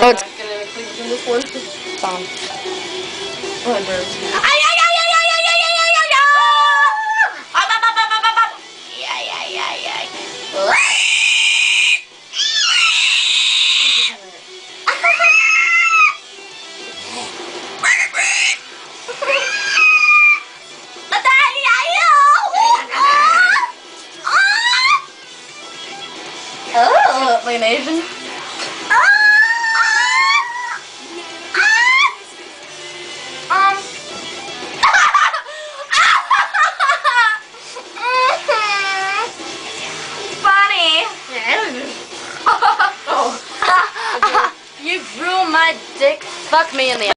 Oh, it's gonna click in this one. gone. Oh, it burns. Oh, like an Asian. Funny. Oh. You grew my dick. Fuck me in the